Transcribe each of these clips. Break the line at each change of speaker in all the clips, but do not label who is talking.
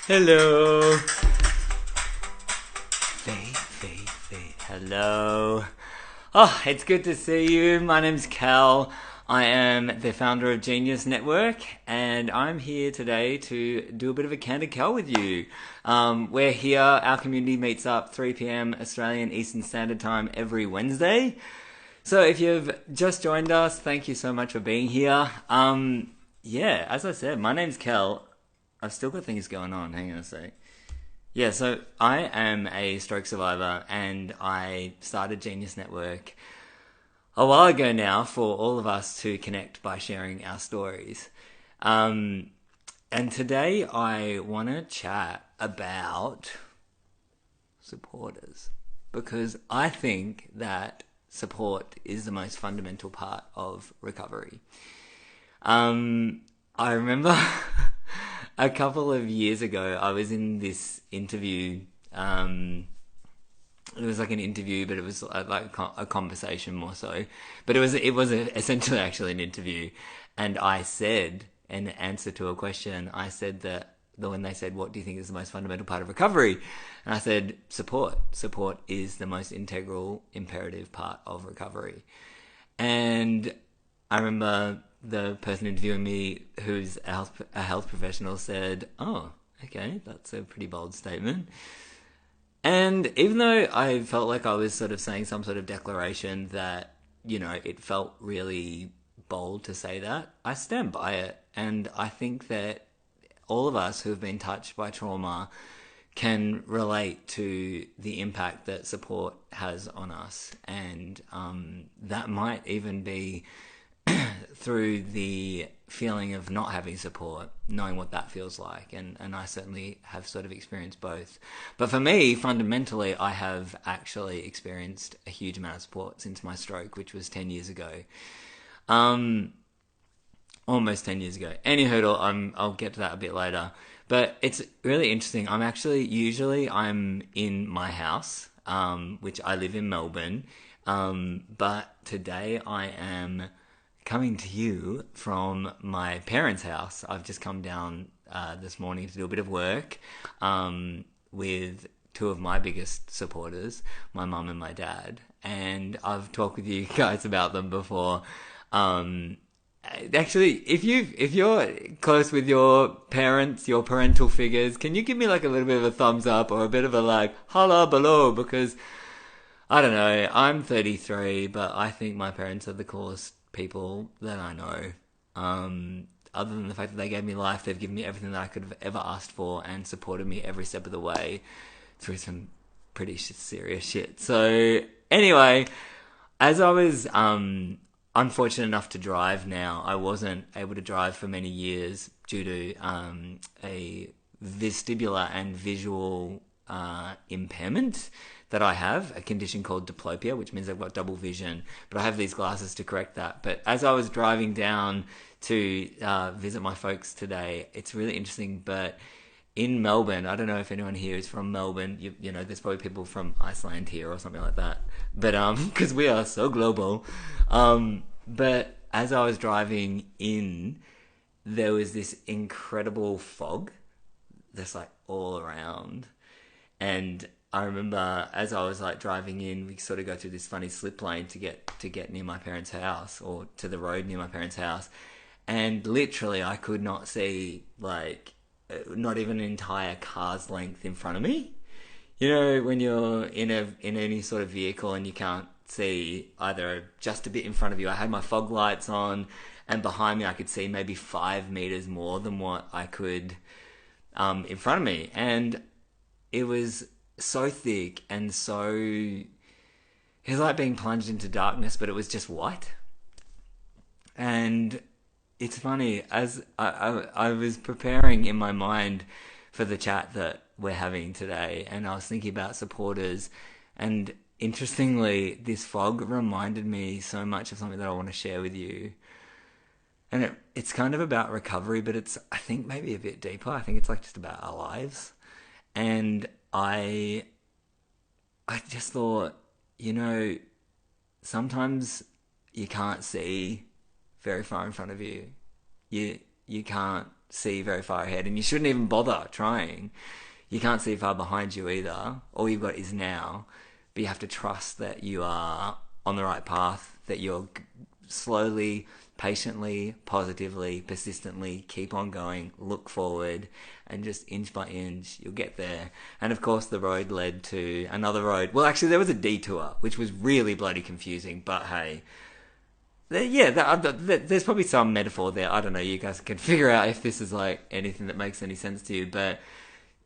Hello. Faith. Hello. Oh, it's good to see you. My name's Cal. I am the founder of Genius Network, and I'm here today to do a bit of a Candid Cal with you. We're here, our community meets up 3 p.m. Australian Eastern Standard Time every Wednesday. So if you've just joined us, thank you so much for being here. As I said, my name's Cal. I've still got things going on. Hang on a sec. Yeah, so I am a stroke survivor, and I started Genius Network a while ago now for all of us to connect by sharing our stories. And today I want to chat about supporters, because I think that support is the most fundamental part of recovery. I remember a couple of years ago, I was in this interview. It was like an interview, but it was like a conversation more so. But essentially actually an interview, and I said, in answer to a question, I said that when they said, "What do you think is the most fundamental part of recovery?" and I said, "Support. Support is the most integral, imperative part of recovery." And I remember the person interviewing me, who's a health professional, said, "Oh, okay, that's a pretty bold statement." And even though I felt like I was sort of saying some sort of declaration that, it felt really bold to say that, I stand by it. And I think that all of us who have been touched by trauma can relate to the impact that support has on us. And that might even be through the feeling of not having support, knowing what that feels like. And I certainly have sort of experienced both. But for me, fundamentally, I have actually experienced a huge amount of support since my stroke, which was 10 years ago. Almost 10 years ago. Anywho, I'll get to that a bit later. But it's really interesting. I'm in my house, which I live in Melbourne. But today I am coming to you from my parents' house. I've just come down this morning to do a bit of work with two of my biggest supporters, my mum and my dad. And I've talked with you guys about them before. Actually, if you're close with your parents, your parental figures, can you give me like a little bit of a thumbs up or a bit of a like holla below? Because I don't know, I'm 33, but I think my parents are the coolest people that I know. Other than the fact that they gave me life, they've given me everything that I could have ever asked for and supported me every step of the way through some pretty serious shit. So anyway, as I was unfortunate enough to drive now, I wasn't able to drive for many years due to a vestibular and visual impairment that I have, a condition called diplopia, which means I've got double vision, but I have these glasses to correct that. But as I was driving down to visit my folks today, it's really interesting, but in Melbourne, I don't know if anyone here is from Melbourne, you know, there's probably people from Iceland here or something like that, but because we are so global. But as I was driving in, there was this incredible fog that's like all around. And I remember as I was like driving in, we sort of go through this funny slip lane to get near my parents' house, or to the road near my parents' house, and literally I could not see like not even an entire car's length in front of me. You know, when you're in any sort of vehicle and you can't see either just a bit in front of you. I had my fog lights on, and behind me I could see maybe 5 meters more than what I could in front of me, and it was so thick and so, it was like being plunged into darkness, but it was just white. And it's funny, as I was preparing in my mind for the chat that we're having today, and I was thinking about supporters, and interestingly, this fog reminded me so much of something that I want to share with you. And it's kind of about recovery, but it's, I think, maybe a bit deeper. I think it's like just about our lives. And I just thought, sometimes you can't see very far in front of you. You can't see very far ahead, and you shouldn't even bother trying. You can't see far behind you either. All you've got is now. But you have to trust that you are on the right path, that you're slowly, patiently, positively, persistently keep on going, look forward, and just inch by inch, you'll get there. And of course, the road led to another road. Well, actually, there was a detour, which was really bloody confusing, but hey. There's probably some metaphor there. I don't know. You guys can figure out if this is like anything that makes any sense to you. But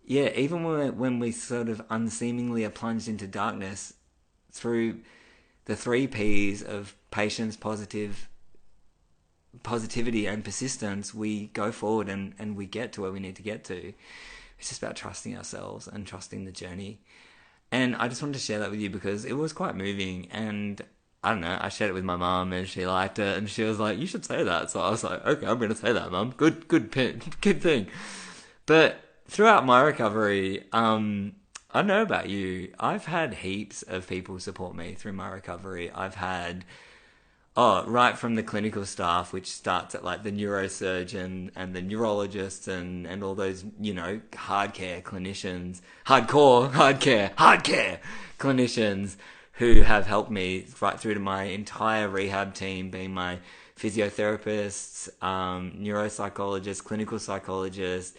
yeah, even when we sort of unseemingly are plunged into darkness, through the 3 P's of patience, positivity, and persistence, we go forward and we get to where we need to get to. It's just about trusting ourselves and trusting the journey. And I just wanted to share that with you because it was quite moving. And I don't know, I shared it with my mum and she liked it and she was like, you should say that. So I was like, okay, I'm going to say that, Mum. Good thing. But throughout my recovery, I don't know about you, I've had heaps of people support me through my recovery. I've had, right from the clinical staff, which starts at like the neurosurgeon and the neurologist and all those, hardcore clinicians who have helped me right through to my entire rehab team, being my physiotherapists, neuropsychologists, clinical psychologists,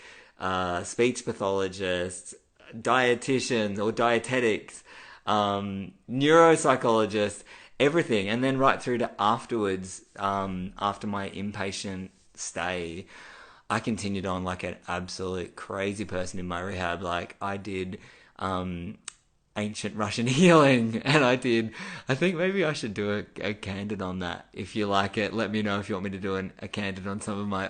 speech pathologists, dietitians or dietetics, neuropsychologists, everything. And then right through to afterwards, after my inpatient stay, I continued on like an absolute crazy person in my rehab. Like I did ancient Russian healing, and I think maybe I should do a Candid on that. If you like it, let me know if you want me to do a Candid on some of my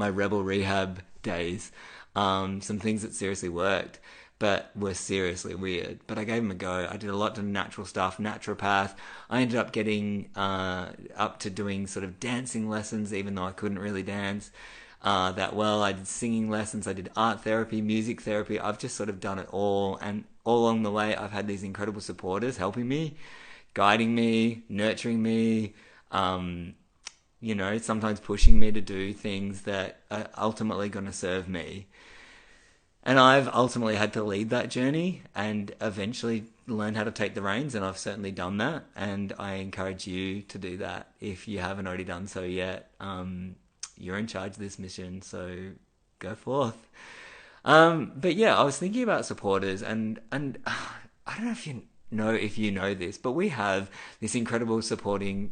rebel rehab days. Some things that seriously worked, but were seriously weird. But I gave them a go. I did a lot of natural stuff, naturopath. I ended up getting up to doing sort of dancing lessons, even though I couldn't really dance that well. I did singing lessons, I did art therapy, music therapy. I've just sort of done it all, and all along the way I've had these incredible supporters helping me, guiding me, nurturing me, sometimes pushing me to do things that are ultimately going to serve me. And I've ultimately had to lead that journey and eventually learn how to take the reins, and I've certainly done that, and I encourage you to do that if you haven't already done so yet. You're in charge of this mission, so go forth. But yeah, I was thinking about supporters, and I don't know if you know this, but we have this incredible supportive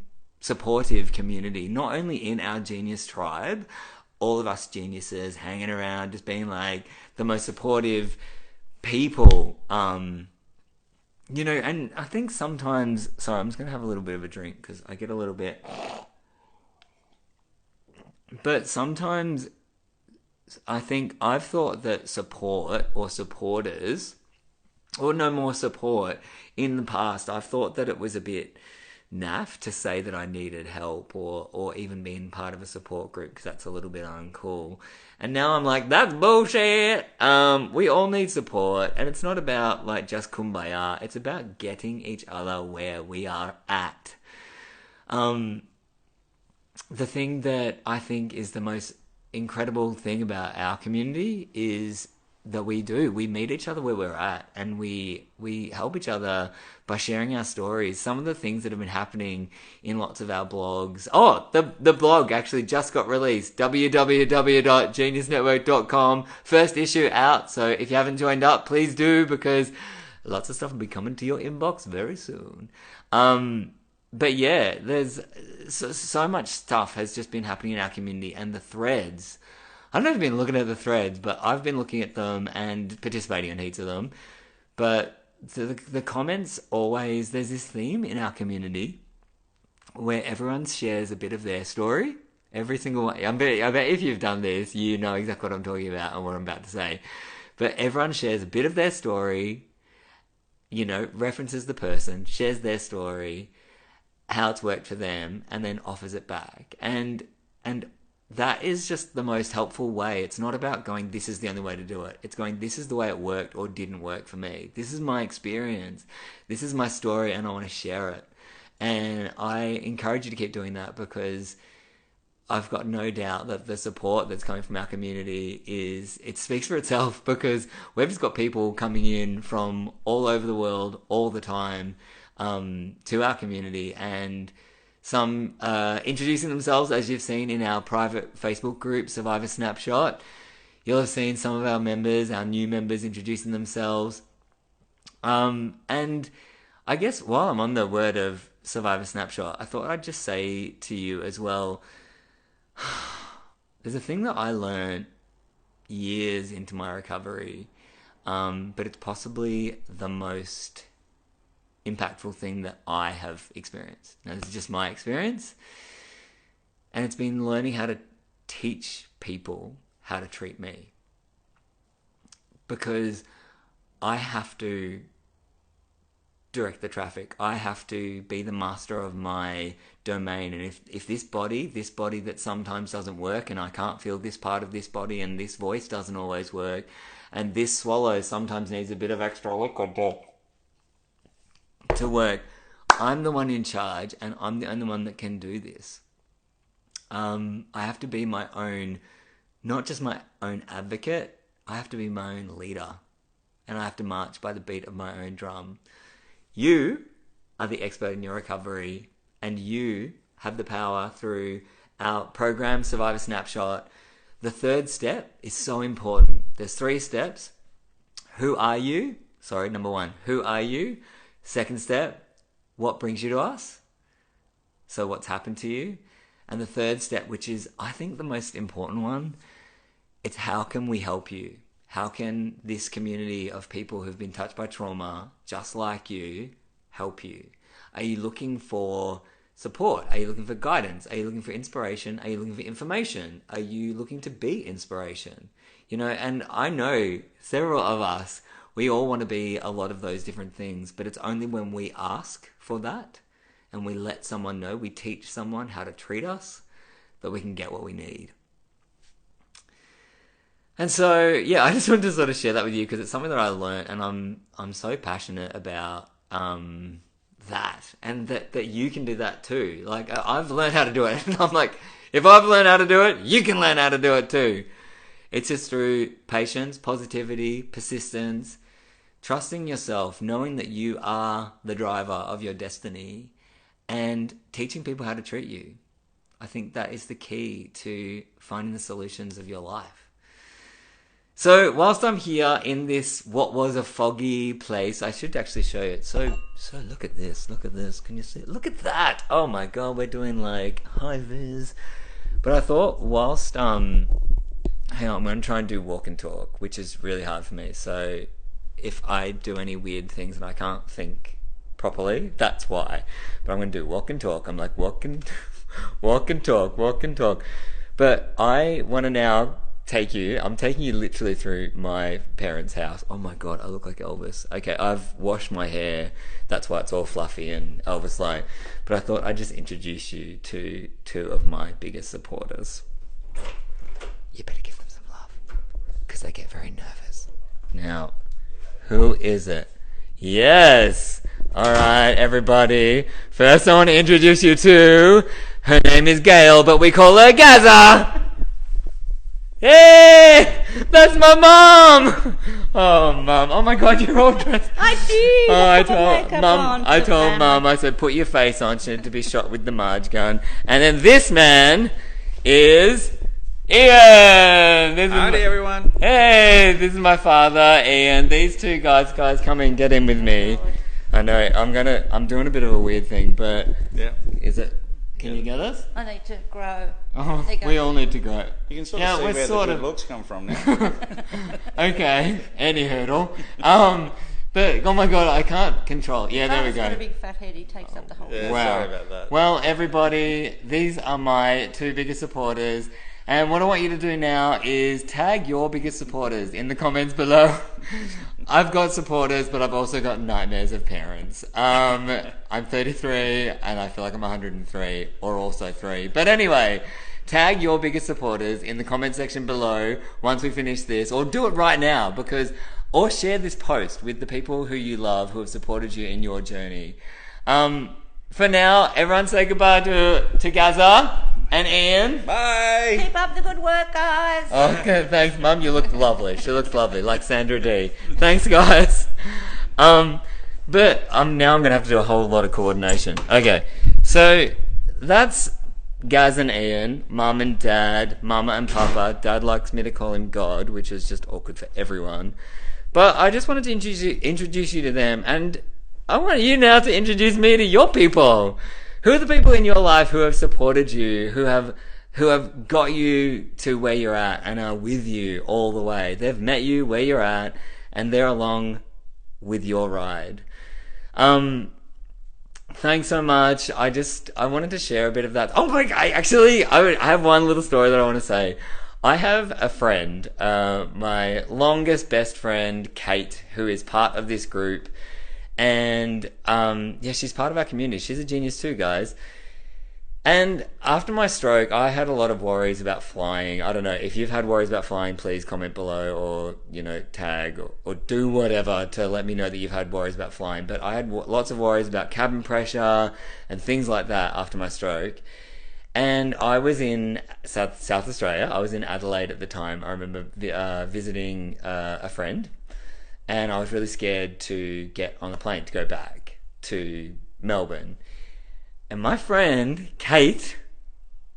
community, not only in our genius tribe, all of us geniuses hanging around, just being like the most supportive people, and I think sometimes, sorry, I'm just going to have a little bit of a drink because I get a little bit, but sometimes I think I've thought that support or supporters, or no more support, in the past, I've thought that it was a bit naff to say that I needed help or even being part of a support group, because that's a little bit uncool. And now I'm like, that's bullshit. We all need support, and it's not about like just kumbaya. It's about getting each other where we are at. The thing that I think is the most incredible thing about our community is that we meet each other where we're at, and we help each other by sharing our stories. Some of the things that have been happening in lots of our blogs. Oh, the blog actually just got released, www.geniusnetwork.com. First issue out, so if you haven't joined up, please do, because lots of stuff will be coming to your inbox very soon. But yeah, there's so much stuff has just been happening in our community, and the threads. I don't know if you've been looking at the threads, but I've been looking at them and participating in heaps of them. But the comments always, there's this theme in our community where everyone shares a bit of their story. Every single one. I bet if you've done this, you know exactly what I'm talking about and what I'm about to say. But everyone shares a bit of their story, references the person, shares their story, how it's worked for them, and then offers it back. And that is just the most helpful way. It's not about going, this is the only way to do it. It's going, this is the way it worked or didn't work for me. This is my experience. This is my story, and I want to share it. And I encourage you to keep doing that, because I've got no doubt that the support that's coming from our community it speaks for itself, because we've just got people coming in from all over the world all the time to our community, and some introducing themselves, as you've seen in our private Facebook group, Survivor Snapshot. You'll have seen some of our members, our new members, introducing themselves. And I guess while I'm on the word of Survivor Snapshot, I thought I'd just say to you as well, there's a thing that I learned years into my recovery, but it's possibly the most impactful thing that I have experienced. Now, this is just my experience, and it's been learning how to teach people how to treat me, because I have to direct the traffic. I have to be the master of my domain. And if this body that sometimes doesn't work, and I can't feel this part of this body, and this voice doesn't always work, and this swallow sometimes needs a bit of extra liquid to work, I'm the one in charge, and I'm the only one that can do this. I have to be my own, not just my own advocate, I have to be my own leader. And I have to march by the beat of my own drum. You are the expert in your recovery, and you have the power through our program, Survivor Snapshot. The third step is so important. There's 3 steps. Who are you? Number 1, who are you? Second step, what brings you to us? So what's happened to you? And the third step, which is, I think, the most important one, it's how can we help you? How can this community of people who've been touched by trauma, just like you, help you? Are you looking for support? Are you looking for guidance? Are you looking for inspiration? Are you looking for information? Are you looking to be inspiration? And I know several of us, we all want to be a lot of those different things, but it's only when we ask for that and we let someone know, we teach someone how to treat us, that we can get what we need. And so, yeah, I just wanted to sort of share that with you, because it's something that I learned, and I'm so passionate about that, and that you can do that too. Like, I've learned how to do it, and I'm like, if I've learned how to do it, you can learn how to do it too. It's just through patience, positivity, persistence, trusting yourself, knowing that you are the driver of your destiny, and teaching people how to treat you. I think that is the key to finding the solutions of your life. So whilst I'm here in this what was a foggy place, I should actually show you it. So look at this. Can you see it? Look at that. Oh my god, we're doing like high vis. But I thought whilst hang on, I'm going to try and do walk and talk, which is really hard for me. So if I do any weird things and I can't think properly, that's why. But I'm going to do walk and talk. I'm like walk and talk. But I want to now I'm taking you literally through my parents' house. Oh my god, I look like Elvis. Okay, I've washed my hair. That's why it's all fluffy and Elvis-like. But I thought I'd just introduce you to 2 of my biggest supporters. You better give them some love, because they get very nervous. Now, who is it? Yes! Alright, everybody. First I want to introduce you to... Her name is Gail, but we call her Gaza! Hey! That's my mom! Oh, Mum. Oh my god, you're all dressed.
I did!
I told Mum, I said, put your face on. She had to be shot with the Marge gun. And then this man is Ian!
Howdy, everyone.
Hey, this is my father, Ian. These 2 guys, come in, get in with me. I know, I'm doing a bit of a weird thing, but...
Yeah.
Is it... Can you get us?
I need to grow.
Oh, we all need to grow.
You can sort of see where the good looks come from now.
Okay, any hurdle. But, oh my god, I can't control. Yeah, there we go.
He's got a big fat head, he takes up the whole
Yeah,
Wow.
sorry about that.
Well, everybody, these are my 2 biggest supporters. And what I want you to do now is tag your biggest supporters in the comments below. I've got supporters, but I've also got nightmares of parents. I'm 33, and I feel like I'm 103, or also 3. But anyway, tag your biggest supporters in the comment section below once we finish this, or do it right now, or share this post with the people who you love, who have supported you in your journey. For now, everyone say goodbye to Gaza. And Anne.
Bye.
Keep up the good work, guys.
Okay, thanks, Mum. You look lovely. She looks lovely, like Sandra D. Thanks, guys. But now I'm gonna have to do a whole lot of coordination. Okay, so that's Gaz and Ian, Mum and Dad, Mama and Papa. Dad likes me to call him God, which is just awkward for everyone. But I just wanted to introduce you to them, and I want you now to introduce me to your people. Who are the people in your life who have supported you, who have got you to where you're at and are with you all the way? They've met you where you're at, and they're along with your ride. Thanks so much. I wanted to share a bit of that. Oh my God, actually, I have one little story that I want to say. I have a friend, my longest best friend, Kate, who is part of this group. And, she's part of our community. She's a genius too, guys. And after my stroke, I had a lot of worries about flying. I don't know, if you've had worries about flying, please comment below or, tag or do whatever to let me know that you've had worries about flying. But I had lots of worries about cabin pressure and things like that after my stroke. And I was in South Australia. I was in Adelaide at the time. I remember visiting a friend. And I was really scared to get on the plane to go back to Melbourne. And my friend, Kate,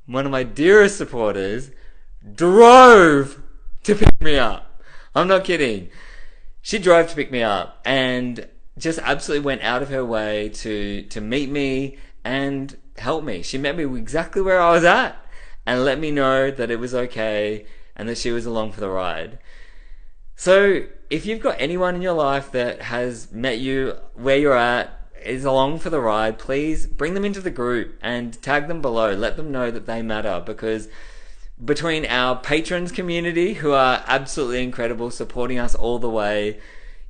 one of my dearest supporters, drove to pick me up. I'm not kidding. She drove to pick me up and just absolutely went out of her way to meet me and help me. She met me exactly where I was at and let me know that it was okay and that she was along for the ride. So if you've got anyone in your life that has met you where you're at, is along for the ride, please bring them into the group and tag them below. Let them know that they matter, because between our patrons community, who are absolutely incredible, supporting us all the way,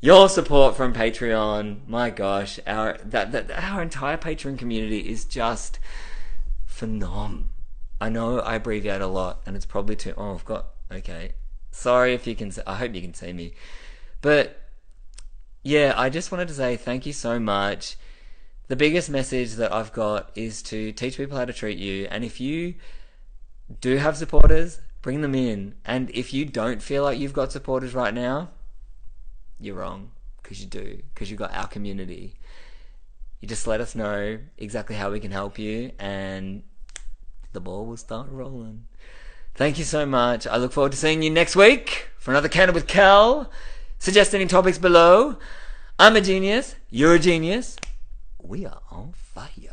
your support from Patreon, my gosh, our entire Patreon community is just phenom. I know I abbreviate a lot, and it's probably too. Okay. Sorry if you can. I hope you can see me, but. Yeah, I just wanted to say thank you so much. The biggest message that I've got is to teach people how to treat you. And if you do have supporters, bring them in. And if you don't feel like you've got supporters right now, you're wrong. Because you do. Because you've got our community. You just let us know exactly how we can help you, and the ball will start rolling. Thank you so much. I look forward to seeing you next week for another Candid with Cal. Suggest any topics below. I'm a genius. You're a genius. We are on fire.